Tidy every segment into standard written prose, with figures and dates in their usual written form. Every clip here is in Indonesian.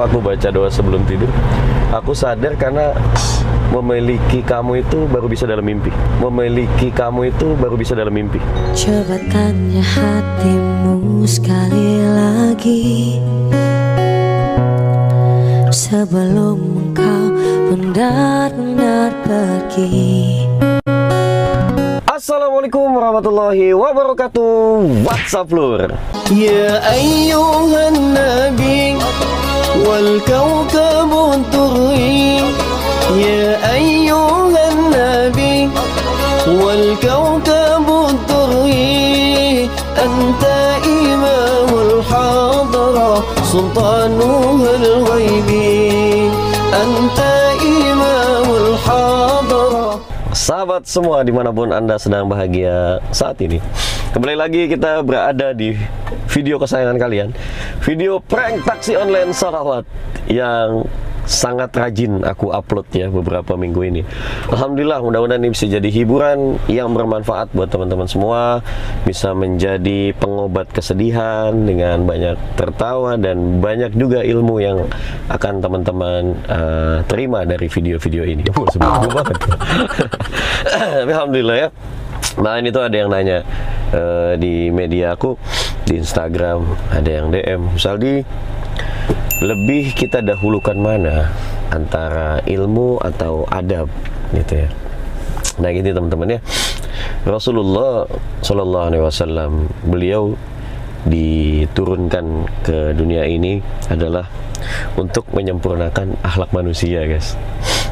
Aku baca doa sebelum tidur. Aku sadar karena memiliki kamu itu baru bisa dalam mimpi. Memiliki kamu itu baru bisa dalam mimpi. Coba tanya hatimu sekali lagi sebelum engkau benar-benar pergi. Assalamualaikum warahmatullahi wabarakatuh. What's up lur? Ya ayyuhan nabi wal kawkabu turri. Ya ayyuhan nabi wal kawkabu turri. Anta imamul hadra sultanuhul ghaibi. Anta imamul hadra. Sahabat semua dimanapun Anda sedang bahagia saat ini, kembali lagi kita berada di video kesayangan kalian, video prank taksi online Sarawat yang sangat rajin aku upload ya beberapa minggu ini. Alhamdulillah, mudah-mudahan ini bisa jadi hiburan yang bermanfaat buat teman-teman semua, bisa menjadi pengobat kesedihan dengan banyak tertawa dan banyak juga ilmu yang akan teman-teman terima dari video-video ini. Alhamdulillah ya. Nah ini tuh ada yang nanya di media aku, di Instagram ada yang DM, Saldi, lebih kita dahulukan mana antara ilmu atau adab gitu ya. Nah gitu teman-teman ya. Rasulullah Shallallahu Alaihi Wasallam, beliau diturunkan ke dunia ini adalah untuk menyempurnakan akhlak manusia, guys.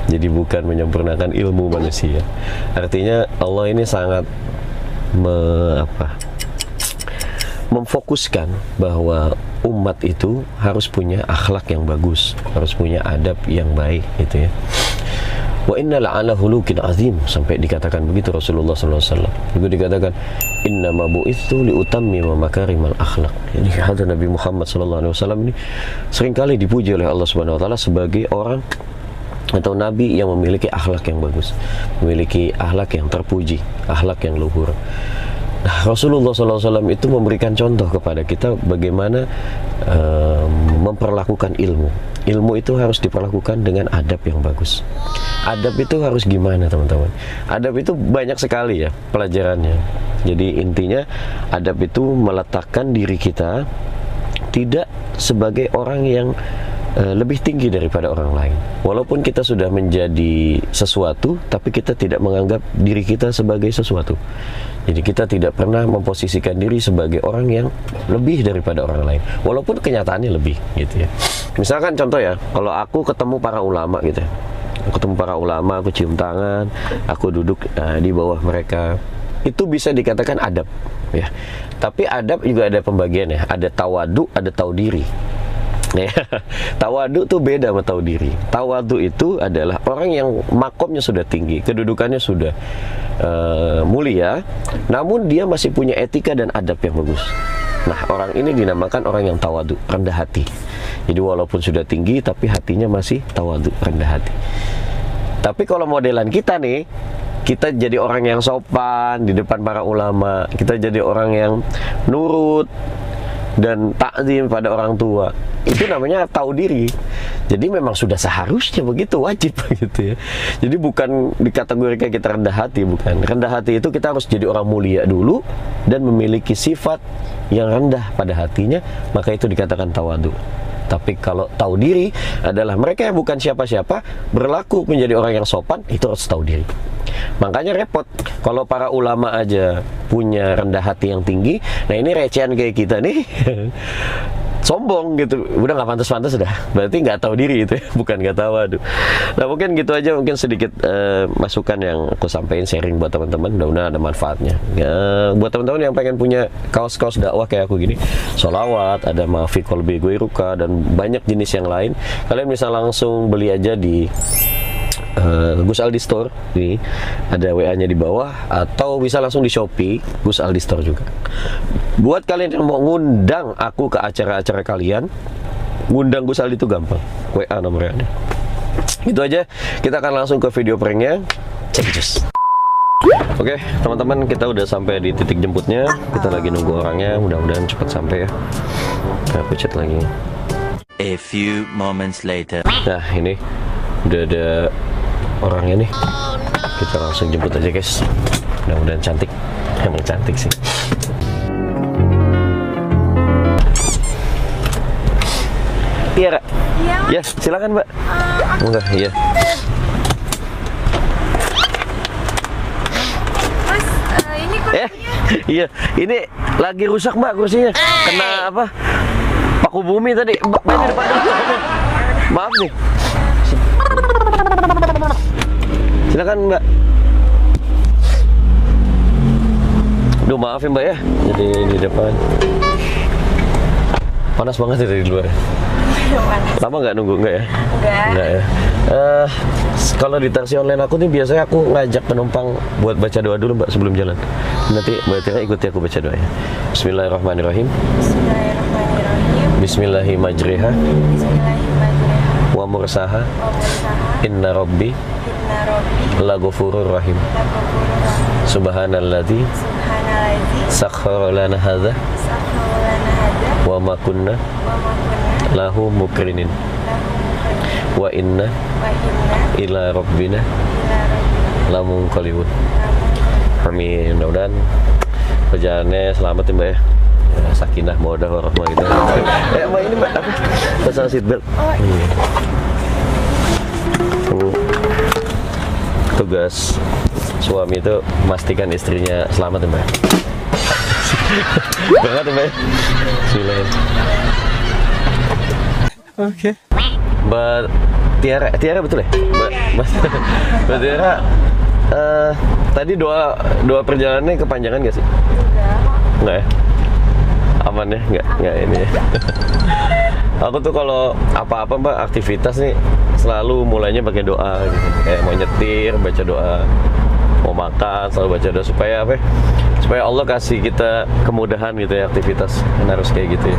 Jadi bukan menyempurnakan ilmu manusia. Artinya Allah ini sangat memfokuskan bahwa umat itu harus punya akhlak yang bagus, harus punya adab yang baik gitu ya. Wa inna la'ala hulukin azim, sampai dikatakan begitu Rasulullah SAW. Juga dikatakan inna ma bu'ithu liutammima makarimal akhlak. Jadi hadis Nabi Muhammad SAW ini seringkali dipuji oleh Allah Subhanahu wa taala sebagai orang atau nabi yang memiliki akhlak yang bagus, memiliki akhlak yang terpuji, akhlak yang luhur. Nah, Rasulullah SAW itu memberikan contoh kepada kita bagaimana memperlakukan ilmu. Ilmu itu harus diperlakukan dengan adab yang bagus. Adab itu harus gimana teman-teman? Adab itu banyak sekali ya pelajarannya. Jadi intinya adab itu meletakkan diri kita tidak sebagai orang yang lebih tinggi daripada orang lain. Walaupun kita sudah menjadi sesuatu, tapi kita tidak menganggap diri kita sebagai sesuatu. Jadi kita tidak pernah memposisikan diri sebagai orang yang lebih daripada orang lain, walaupun kenyataannya lebih gitu ya. Misalkan contoh ya, kalau aku ketemu para ulama gitu ya, ketemu para ulama, aku cium tangan, aku duduk di bawah mereka, itu bisa dikatakan adab ya. Tapi adab juga ada pembagian ya, ada tawadu, ada tahu diri. Tawadu tuh beda sama tahu diri. Tawadu itu adalah orang yang makomnya sudah tinggi, kedudukannya sudah mulia, namun dia masih punya etika dan adab yang bagus. Nah, orang ini dinamakan orang yang tawadu, rendah hati. Jadi walaupun sudah tinggi, tapi hatinya masih tawadu, rendah hati. Tapi kalau modelan kita nih, kita jadi orang yang sopan di depan para ulama, kita jadi orang yang nurut dan takzim pada orang tua, itu namanya tahu diri. Jadi memang sudah seharusnya begitu, wajib gitu ya. Jadi bukan dikategorikan kita rendah hati, bukan. Rendah hati itu kita harus jadi orang mulia dulu dan memiliki sifat yang rendah pada hatinya, maka itu dikatakan tawadu. Tapi kalau tahu diri adalah mereka yang bukan siapa-siapa, berlaku menjadi orang yang sopan, itu harus tahu diri. Makanya repot kalau para ulama aja punya rendah hati yang tinggi. Nah ini recehan kayak kita nih sombong gitu, udah nggak pantas-pantas dah, berarti nggak tahu diri itu ya, bukan nggak tahu. Aduh. Nah mungkin gitu aja, mungkin sedikit masukan yang aku sampaikan, sharing buat teman-teman, mudah-mudahan ada manfaatnya ya. Buat teman-teman yang pengen punya kaos-kaos dakwah kayak aku gini, sholawat, ada Maafi Kolbi Guiruka dan banyak jenis yang lain, kalian bisa langsung beli aja di Gus Aldi Store, nih ada WA-nya di bawah, atau bisa langsung di Shopee Gus Aldi Store juga. Buat kalian yang mau ngundang aku ke acara-acara kalian, ngundang Gus Aldi itu gampang, WA nomornya. Itu aja, kita akan langsung ke video pranknya. Check it out. Oke, teman-teman, kita udah sampai di titik jemputnya. Kita lagi nunggu orangnya, mudah-mudahan cepat sampai ya. Aku chat lagi. A few moments later. Nah ini udah ada orangnya nih. Kita langsung jemput aja guys. Mudah-mudahan cantik. Emang cantik sih. Iya Kak. Ya silakan Mbak. Enggak iya. Mas, ini kursinya. Iya, ini lagi rusak Mbak kursinya. Kena apa? Paku bumi tadi. Mbak di depan dulu. Maaf nih. Silakan Mbak. Duh maaf ya Mbak ya. Jadi di depan. Panas banget ya dari luar. Lama nggak nunggu nggak ya? Nggak ya. Kalau di taksi online aku nih biasanya aku ngajak penumpang buat baca doa dulu Mbak sebelum jalan. Nanti Mbak Tira ikuti aku baca doa ya. Bismillahirrahmanirrahim. Bismillahirrahmanirrahim. Bismillahimajriha Bismillahirrahmanirrahim. wa mursaha Wa mursaha. inna rabbi Inna Rabbi laghafurur rahim. laghafurur Subhanalladzi Subhanalladzi sakhkhara lana hadza sakhkhara lana hadza wa ma kunna wa ma kunna lahu mukrinin lahu muqrinin wa inna wa inna ila rabbina ila rabbina lamunqalibun. lamunqalibun. Amin. Mudah-mudahan perjalanannya selamat ya Mbak ya. Ya, sakinah mawaddah warahmah gitu. Mbak ini Mbak apa? Pasang seatbelt. Iya. Tugas suami itu memastikan istrinya selamat ya Mbak. Banget ya Mbak. Bismillah. Oke. Mbak Tiara betul ya? Mbak Tiara, tadi doa perjalanannya kepanjangan gak sih? Enggak ya? Aman ya? Enggak ini ya. Aku tuh kalau apa-apa Mbak aktivitas nih selalu mulainya pakai doa gitu. Kayak mau nyetir baca doa, mau makan selalu baca doa supaya apa ya? Supaya Allah kasih kita kemudahan gitu ya aktivitas. Kan harus kayak gitu ya.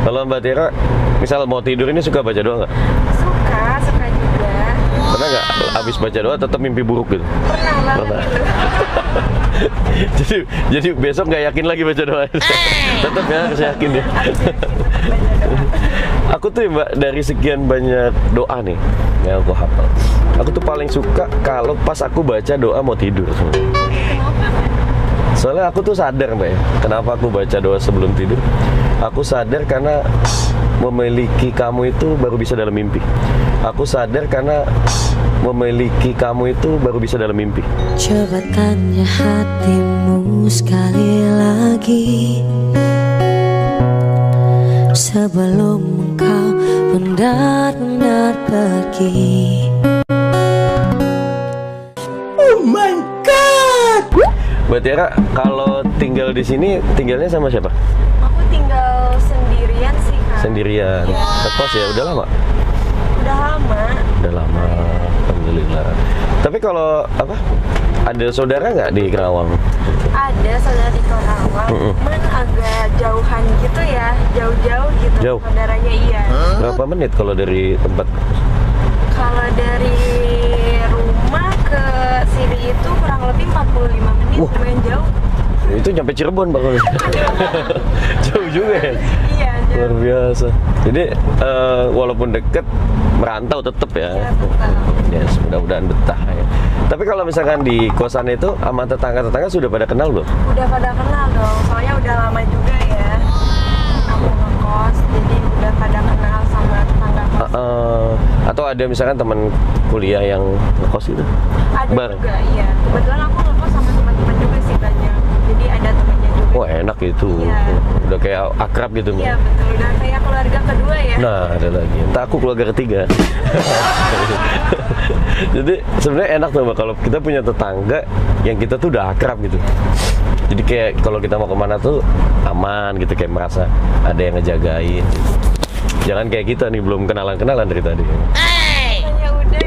Kalau Mbak Tira misal mau tidur ini suka baca doa nggak? Suka juga. Pernah nggak abis baca doa tetap mimpi buruk gitu? Pernah banget itu. jadi besok nggak yakin lagi baca doa. Tetap ya harus yakin ya. Aku tuh ya Mbak dari sekian banyak doa nih yang aku hafal, aku tuh paling suka kalau pas aku baca doa mau tidur sebenarnya. Soalnya aku tuh sadar Mbak ya, kenapa aku baca doa sebelum tidur. Aku sadar karena memiliki kamu itu baru bisa dalam mimpi. Aku sadar karena memiliki kamu itu baru bisa dalam mimpi. Coba tanya hatimu sekali lagi sebelum engkau benar-benar pergi. Oh my God. Mbak Tiara, kalau tinggal di sini tinggalnya sama siapa? Aku tinggal sendirian sih Kak. Sendirian. Kos ya, udah lama? Udah lama. Udah lama, alhamdulillah. Tapi kalau apa? Ada saudara nggak di Kerawang? Ada saudara di Kerawang, cuman agak jauhan gitu ya, jauh-jauh gitu. Jauh? Saudaranya iya. Berapa menit kalau dari tempat? Kalau dari rumah ke sini itu kurang lebih 45 menit, lumayan jauh. Itu nyampe Cirebon Pak. Jauh juga ya? Iya, jauh. Luar biasa. Jadi walaupun deket merantau tetap ya. Iya, tetap. Yes, mudah-mudahan betah ya. Tapi kalau misalkan di kosan itu sama tetangga-tetangga sudah pada kenal belum? Udah pada kenal dong, soalnya udah lama juga ya aku ngekos, jadi udah pada kenal sama tetangga kos. Atau ada misalkan teman kuliah yang ngekos gitu? Ada bareng? juga, iya. Kebetulan aku ngekos sama teman-teman juga sih banyak, jadi ada temannya juga. Wah enak itu. Iya. Udah kayak akrab gitu Mbak. Iya betul, udah kayak keluarga kedua ya. Nah, ada lagi. Entah aku keluarga ketiga. Jadi sebenarnya enak tuh Mbak kalau kita punya tetangga yang kita tuh udah akrab gitu. Jadi kayak kalau kita mau kemana tuh aman gitu, kayak merasa ada yang ngejagain. Jangan kayak kita nih belum kenalan-kenalan dari tadi. Hanya udah.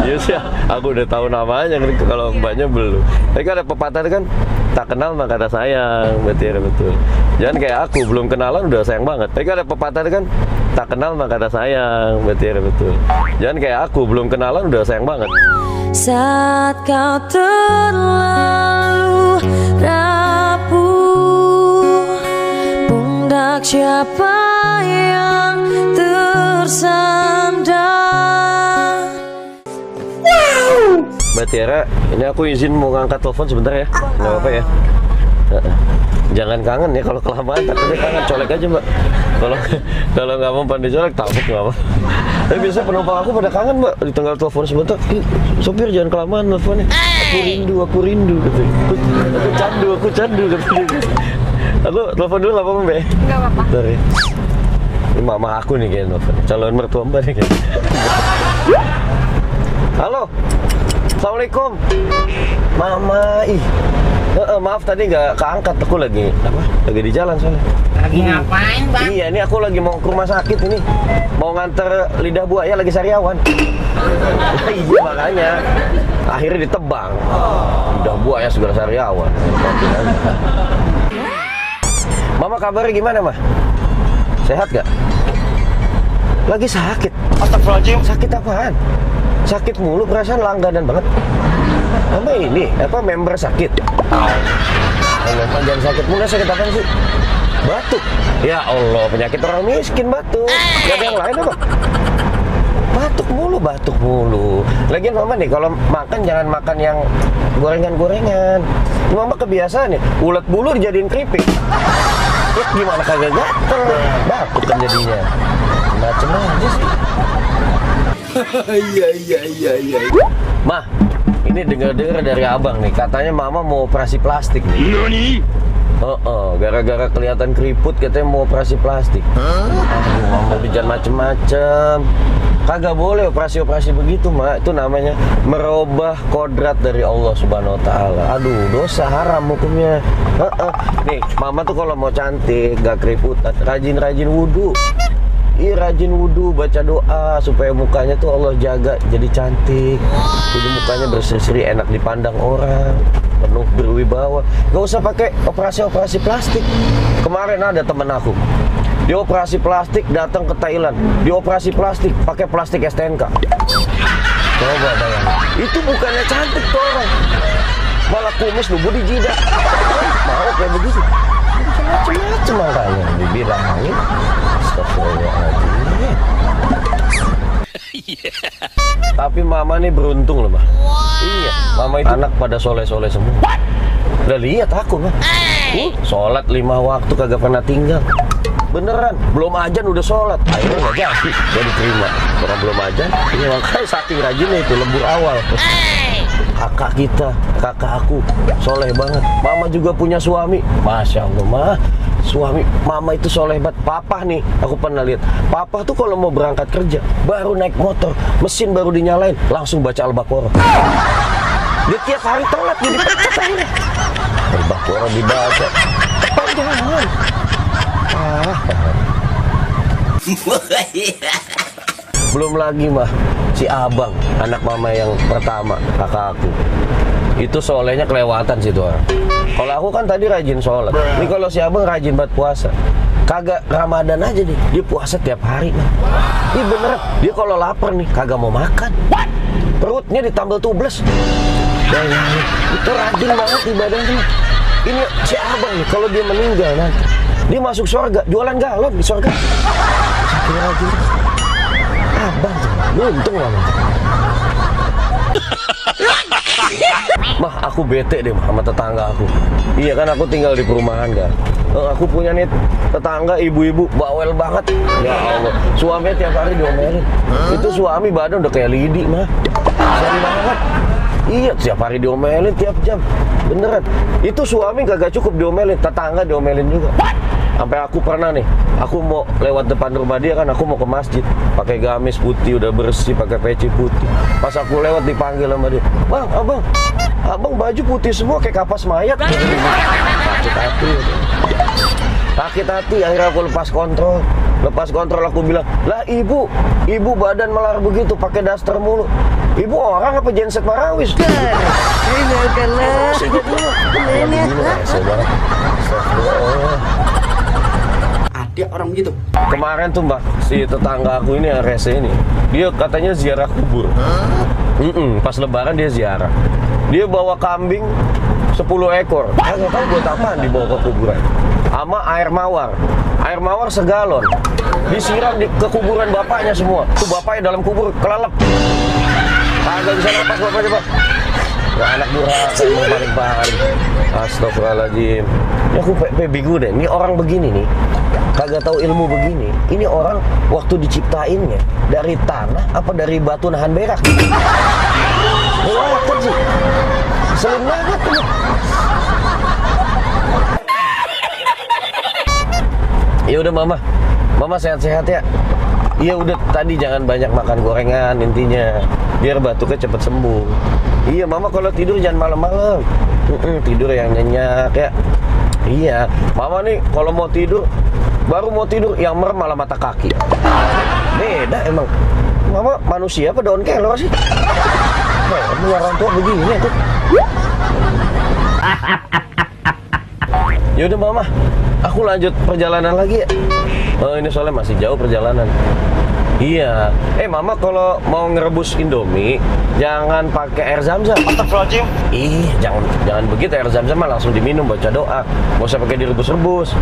Iya sih, aku udah tahu namanya kalau Mbaknya belum. Tapi kan ada pepatah kan, tak kenal maka tak sayang, berarti ya betul. Jangan kayak aku belum kenalan udah sayang banget. Tapi kan ada pepatah kan, tak kenal maka tak sayang, berarti ya betul. Jangan kayak aku belum kenalan udah sayang banget. Saat kau terlalu rapuh, pundak siapa yang tersandar. Mbak Tiara, ini aku izin mau ngangkat telepon sebentar ya. Nggak apa-apa ya. Jangan kangen ya, kalau kelamaan takutnya kangen. Colek aja Mbak. Kalau nggak mau pandai colek, tabuk nggak apa. Tapi biasanya penumpang aku pada kangen Mbak. Ditinggal telepon sebentar. Sopir jangan kelamaan teleponnya. Aku rindu gitu. Aku candu gitu. Aku telepon dulu nggak apa-apa Mbak? Nggak apa-apa. Sorry. Ini mama aku nih kayaknya telepon. Calon mertua Mbak nih kayaknya. Halo. Assalamualaikum. Mama, maaf tadi nggak keangkat, aku lagi di jalan soalnya. Lagi ngapain, Bang? Iya, ini aku lagi mau ke rumah sakit ini, mau nganter lidah buaya lagi sariawan. Iya makanya, akhirnya ditebang. Lidah buaya segala sariawan. Mama kabarnya gimana mah? Sehat gak? Lagi sakit. Astagfirullahaladzim. Sakit apaan? Sakit mulu, perasaan langganan banget. Mama ini, member sakit? Jangan sakit mulu, sakit apa sih? Batuk. Ya Allah, penyakit orang miskin batuk. Gak ada yang lain apa? Batuk mulu. Lagian mama nih, kalau makan jangan makan yang gorengan-gorengan. Mama kebiasaan nih, ulet bulu dijadiin keripik. Terus gimana kagak gatel? Batuk kan jadinya. Macem aja sih. Iya. Mah, ini dengar-dengar dari abang nih, katanya mama mau operasi plastik nih. Gara-gara kelihatan keriput katanya mau operasi plastik. Aduh, mama jangan macem-macem. Kagak boleh operasi-operasi begitu, Mak. Itu namanya merubah kodrat dari Allah Subhanahu wa Ta'ala. Aduh, dosa haram hukumnya. Nih, mama tuh kalau mau cantik, gak keriputan, rajin-rajin wudhu. Iya, rajin wudhu, baca doa supaya mukanya tuh Allah jaga jadi cantik. Jadi mukanya berseri-seri, enak dipandang orang, penuh berwibawa. Gak usah pakai operasi-operasi plastik. Kemarin ada temen aku, dia operasi plastik datang ke Thailand. Dia operasi plastik pakai plastik STNK. Coba bayangin, itu bukannya cantik tuh orang, malah kumis nunggu di jidat. Mau kayak begitu? Macam-macam makanya dibilangin. Astagfirullahaladzim. Tapi mama nih beruntung loh, Mah. Iya, mama itu anak pada soleh-soleh semua. Udah lihat aku, Mah. Sholat 5 waktu kagak pernah tinggal. Beneran, belum ajan udah sholat. Akhirnya nggak jadi diterima. Orang belum ajan, ini makanya saking rajinnya itu lembur awal. Kakak aku, soleh banget. Mama juga punya suami, Masya Allah, Mah. Suami mama itu soleh banget. Papa nih, aku pernah lihat. Papa tuh kalau mau berangkat kerja, baru naik motor, mesin baru dinyalain, langsung baca Al-Baqarah. Dia tiap hari telat, jadi pecat akhirnya. Al-Baqarah dibaca. Panjangan. Belum lagi mah si abang, anak mama yang pertama, kakak aku. Itu solehnya kelewatan sih tuh orang. Kalau aku kan tadi rajin sholat. Ini kalau si abang rajin banget puasa. Kagak Ramadan aja nih, dia puasa tiap hari mah. Ini bener, dia kalau lapar nih kagak mau makan. Perutnya ditambal tubles. Itu rajin banget ibadahnya. Ini si abang nih, kalau dia meninggal nanti, dia masuk surga, jualan galon di surga. Saking rajin. Abang tuh, untung banget. Mah, aku bete deh sama tetangga aku. Iya kan, aku tinggal di perumahan kan. Aku punya nih tetangga ibu-ibu bawel banget. Ya Allah, suaminya tiap hari diomelin. Itu suami badan udah kayak lidi mah. Sering banget. Iya, tiap hari diomelin tiap jam. Beneran. Itu suami kagak cukup diomelin, tetangga diomelin juga. Sampai aku pernah nih, aku mau lewat depan rumah dia kan, aku mau ke masjid, pakai gamis putih udah bersih, pakai peci putih. Pas aku lewat dipanggil sama dia, "Bang, abang baju putih semua kayak kapas mayat." Sakit hati, akhirnya aku lepas kontrol aku bilang, "Lah ibu badan melar begitu, pakai daster mulu. Ibu orang apa genset marawis?" Ada orang begitu. Kemarin tuh Mbak, si tetangga aku ini yang rese ini, dia katanya ziarah kubur. Pas lebaran dia ziarah. Dia bawa kambing 10 ekor. Nggak tahu buat apaan dibawa ke kuburan. Sama air mawar segalon. disiram ke kuburan bapaknya semua. Tuh bapaknya dalam kubur kelelep. Kagak bisa napas bapaknya, Pak. Wah, anak durhaka emang paling. Astagfirullahaladzim. Ya aku bingung deh, ini orang begini nih, kagak tahu ilmu begini. Ini orang waktu diciptainnya dari tanah apa dari batu nahan berak? Ngawak sih. Selim banget tuh. Ya udah Mama sehat-sehat ya. Iya udah tadi jangan banyak makan gorengan intinya, biar batuknya cepet sembuh. Iya Mama kalau tidur jangan malam-malam, tidur yang nyenyak ya. Iya Mama nih kalau mau tidur, baru mau tidur yang merem malah mata kaki. Beda emang. Mama manusia apa daun kelor sih? Emang orang tua begini tuh. Yaudah Mama, aku lanjut perjalanan lagi ya. Oh ini soalnya masih jauh perjalanan. Iya. Mama kalau mau ngerebus Indomie jangan pakai air zam-zam. Astagfirullahaladzim. Jangan begitu, air zam-zam mah langsung diminum baca doa. Nggak usah pakai direbus-rebus.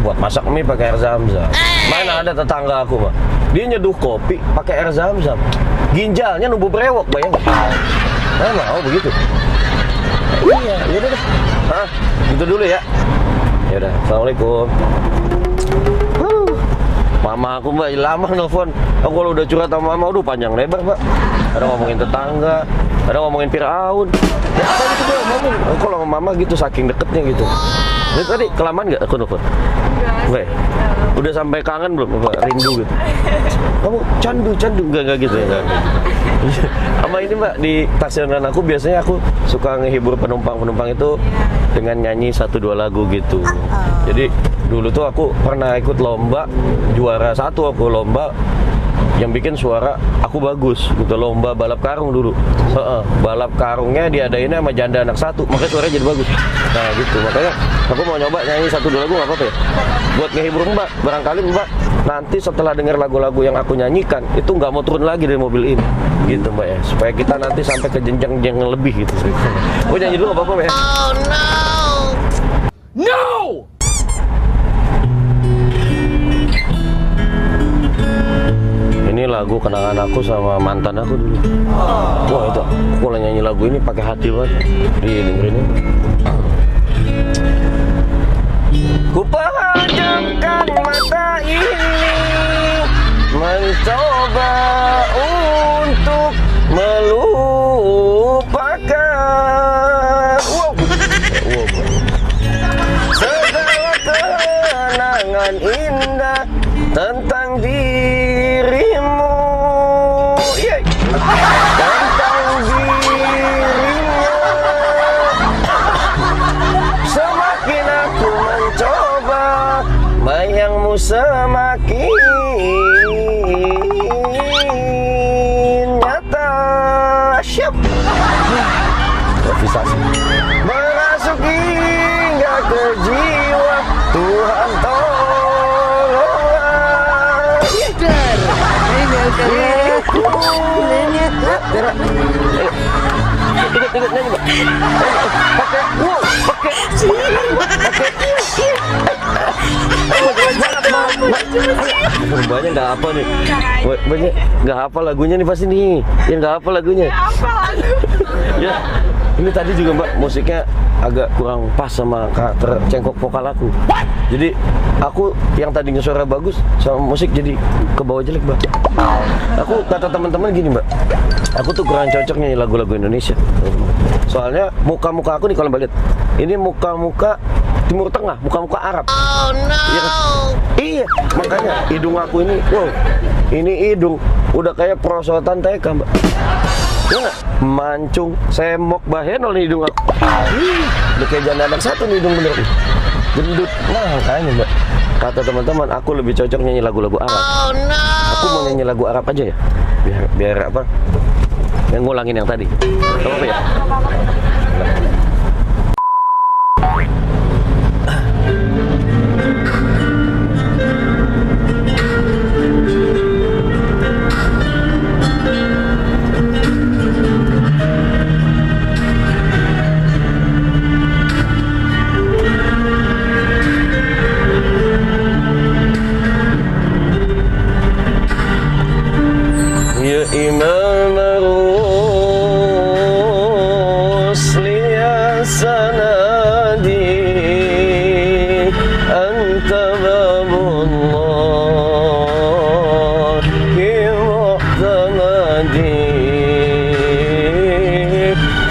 Buat masak mie pakai air zam-zam. Mana ada tetangga aku mah, dia nyeduh kopi pakai air zam-zam. Ginjalnya numbuh brewok, bayang. Mau begitu. Iya, yaudah deh. Gitu dulu ya. Yaudah, assalamualaikum. Mama aku Mbak lama nelfon. Aku kalau udah curhat sama Mama udah panjang lebar Mbak. Ada ngomongin tetangga, ada ngomongin Firaun. Ya apa gitu Mbak ngomongin. Kalau sama Mama gitu saking deketnya gitu. Ini tadi kelamaan nggak aku nelfon? Enggak. Udah sampai kangen belum Mbak? Rindu gitu. Kamu candu enggak gitu ya. Sama ini Mbak di stasiunan aku biasanya aku suka ngehibur penumpang itu dengan nyanyi 1-2 lagu gitu. Jadi dulu tuh aku pernah ikut lomba, juara 1 aku lomba yang bikin suara aku bagus gitu, lomba balap karung dulu. Balap karungnya diadainnya sama janda anak 1, makanya suaranya jadi bagus. Nah gitu, makanya aku mau nyoba nyanyi 1-2 lagu nggak apa-apa ya? Buat ngehibur Mbak, barangkali Mbak nanti setelah dengar lagu-lagu yang aku nyanyikan itu nggak mau turun lagi dari mobil ini gitu Mbak ya, supaya kita nanti sampai ke jenjang yang lebih gitu. Aku nyanyi dulu nggak apa-apa Mbak ya? Oh no! Ini lagu kenangan aku sama mantan aku dulu. Wah itu, aku kalau nyanyi lagu ini pakai hati banget. Dengerin ini. Ku pejamkan mata ini, mencoba untuk melupakan segala kenangan indah tentang dirimu, tentang dirinya. Semakin aku mencoba, bayangmu semakin nyata. Siap. Improvisasi. Merasuk hingga ke jiwa, Tuhan tolonglah. Ikut nyanyi Mbak. Pakai banyak nggak apa nih, banyak nggak apa lagunya nih pasti nih, yang nggak apa lagunya. Apa lagu? Ya ini tadi juga Mbak musiknya agak kurang pas sama karakter cengkok vokal aku. Jadi aku yang tadinya suara bagus sama musik jadi ke bawah jelek Mbak. Aku kata teman-teman gini Mbak, aku tuh kurang cocok nyanyi lagu-lagu Indonesia. Soalnya muka-muka aku nih kalau Mbak lihat, ini muka-muka Timur Tengah, muka-muka Arab. Oh no. Iya, makanya hidung aku ini, wow, ini hidung udah kayak perosotan TK Mbak. Ya nggak? Mancung, semok, bahenol nih hidung aku. Udah kayak janda anak 1 nih hidung bener. Gendut, nah makanya Mbak. Kata teman-teman, aku lebih cocok nyanyi lagu-lagu Arab. Oh no. Aku mau nyanyi lagu Arab aja ya, biar apa? Yang ngulangin yang tadi. Apa ya? إمام الرسل يا سندي أنت باب الله معتمدي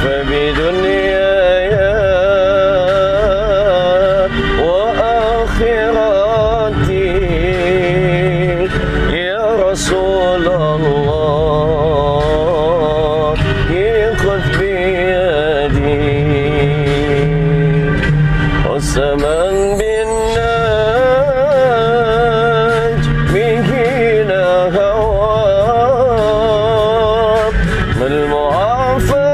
فبدنياي وآخرتي يا رسول الله خذ بيدي والسماء بالنجم حين هوى ما المعافى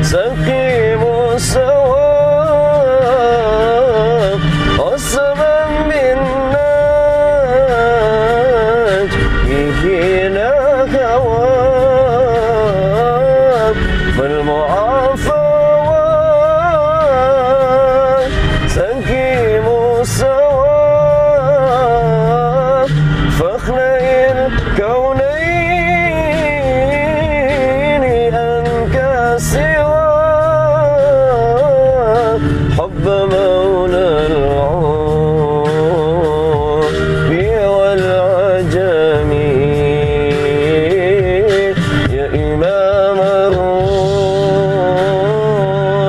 سقيم السواب والسماء بالنجم حين هوى ما المعافى سقيم السواب فاخلع الكونين أنك سوى حب مولى العرب والعجم يا إمام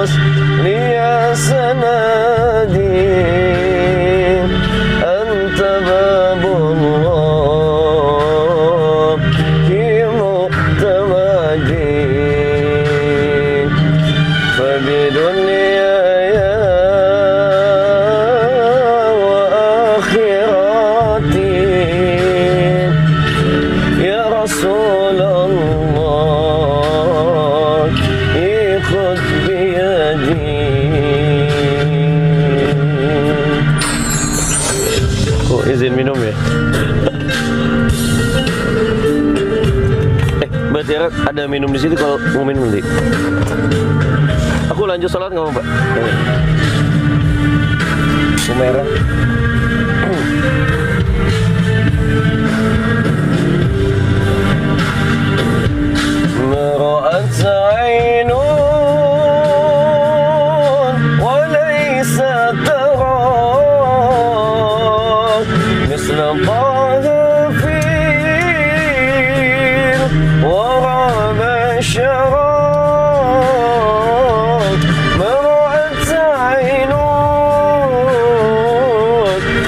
الرسل يا سندي أنت باب الله معتمدي فبدنياي وآخرتي يا رسول الله خذ بيدي. Kok izin minum ya? Mbak Tiara ada minum di situ kalau mau minum nanti. Aku lanjut sholat nggak Mbak? Merah. مرأت عين وليس ترى مثل طه في الورى بشرا مرأت عين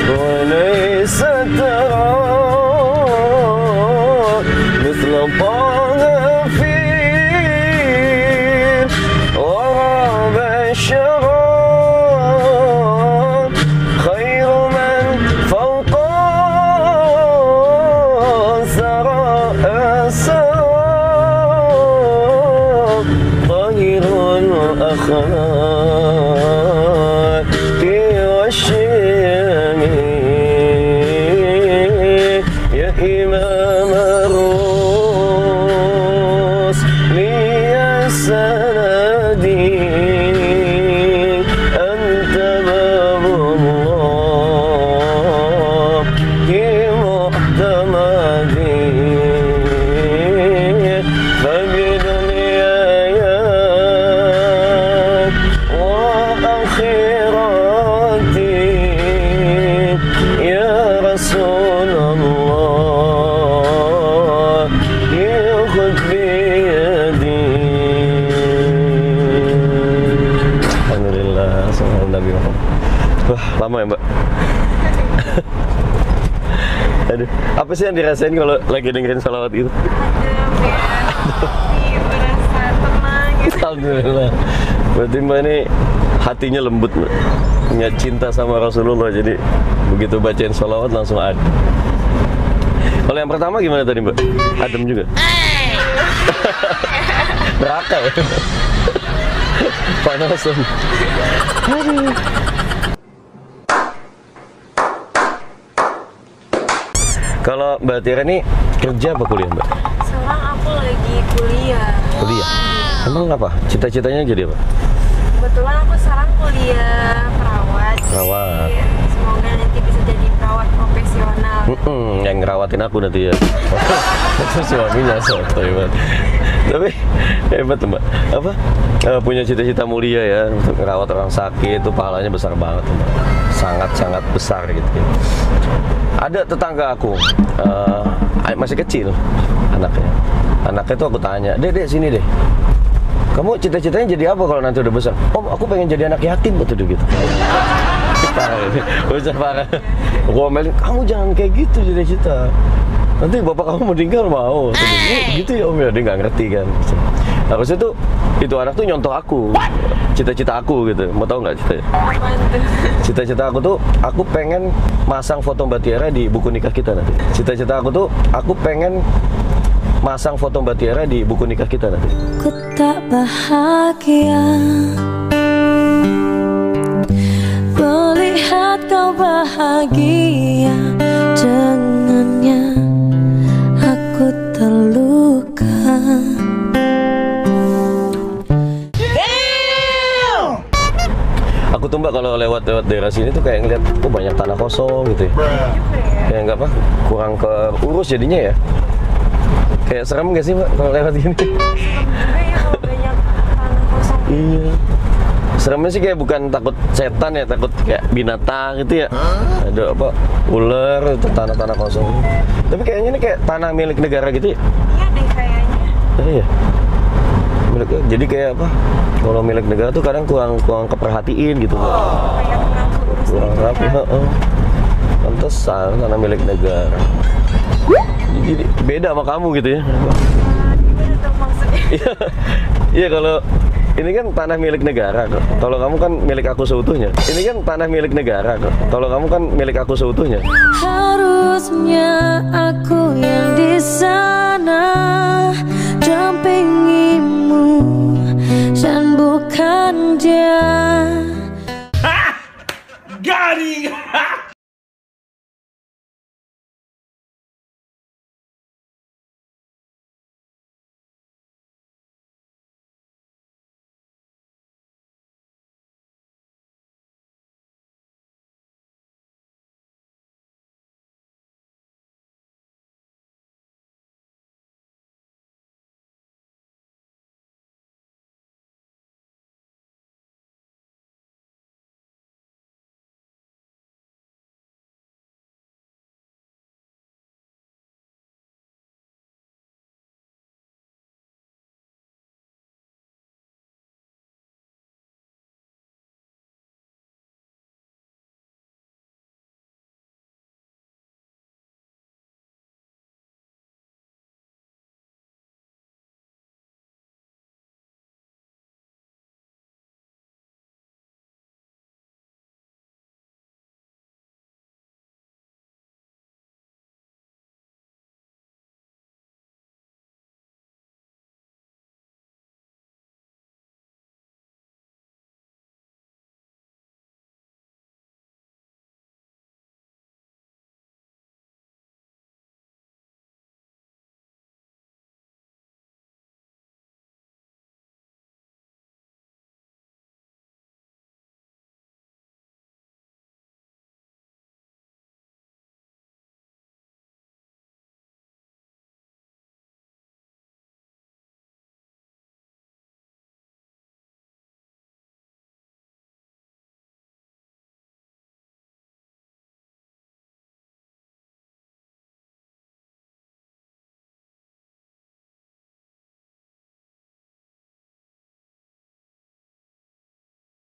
وليس ترى مثل طه في الورى بشرا خير من فوق الثرى أسرى طاهر الأخلاق والشيم يا إمام الرسل يا سندي أنت باب الله معتمدي فبدنياي وآخرتي يا رسول الله خذ بيدي. Alhamdulillah, sallallahu Nabi Muhammad. Wah, lama ya Mbak? Aduh, apa sih yang dirasain kalau lagi dengerin salawat itu? Berasa tenang gitu. Alhamdulillah. Berarti Mbak ini hatinya lembut Mbak, punya cinta sama Rasulullah, jadi begitu bacain salawat langsung adem. Kalau yang pertama gimana tadi Mbak? Adem juga? Neraka ya? Panasan. Kalau Mbak Tiara ini kerja apa kuliah Mbak? Sekarang aku lagi kuliah. Kuliah? Emang apa? Cita-citanya jadi apa? Kebetulan aku sekarang kuliah perawat. Perawat. Jadi, semoga nanti bisa jadi perawat profesional Yang ngerawatin aku nanti ya. Itu suaminya sotoy banget. Tapi hebat Mbak. Apa? Punya cita-cita mulia ya untuk ngerawat orang sakit itu pahalanya besar banget Mbak. Sangat-sangat besar gitu. Ada tetangga aku masih kecil anaknya. Anaknya tuh aku tanya, "Dek, sini deh. Kamu cita-citanya jadi apa kalau nanti udah besar?" "Om, aku pengen jadi anak yatim," betul gitu. Parah ini, besar parah. Aku omelin, "Kamu jangan kayak gitu cita-cita. Nanti bapak kamu meninggal mau." Gitu ya Om ya, dia nggak ngerti kan. Harusnya tuh itu anak tuh nyontoh aku, cita-cita aku gitu. Mau tahu nggak cita? Cita-cita aku tuh, aku pengen masang foto Mbak Tiara di buku nikah kita nanti. Cita-cita aku tuh, aku pengen masang foto Mbak Tiara di buku nikah kita nanti. Ku tak bahagia melihat kau bahagia dengannya. Aku terluka. Aku tuh Mbak kalau lewat daerah sini tuh kayak ngeliat, oh banyak tanah kosong gitu ya. Kayak nggak apa, kurang keurus jadinya ya. Kayak serem nggak sih Mbak kalau lewat gini? Serem juga ya kalau banyak tanah kosong. Iya. Seremnya sih kayak bukan takut setan ya, takut kayak binatang gitu ya. Ada apa, ular, itu tanah-tanah kosong. Tapi kayaknya ini kayak tanah milik negara gitu ya. Iya deh kayaknya. Iya. Jadi kayak apa, kalau milik negara tuh kadang kurang keperhatiin gitu Mbak. Kayak kurang keurus Kurang gitu rapi, ya. pantesan tanah milik negara. Jadi beda sama kamu gitu ya. Gimana tuh maksudnya? Iya kalau ini kan tanah milik negara. Kalau kamu kan milik aku seutuhnya. Ini kan tanah milik negara. Kalau kamu kan milik aku seutuhnya. Harusnya aku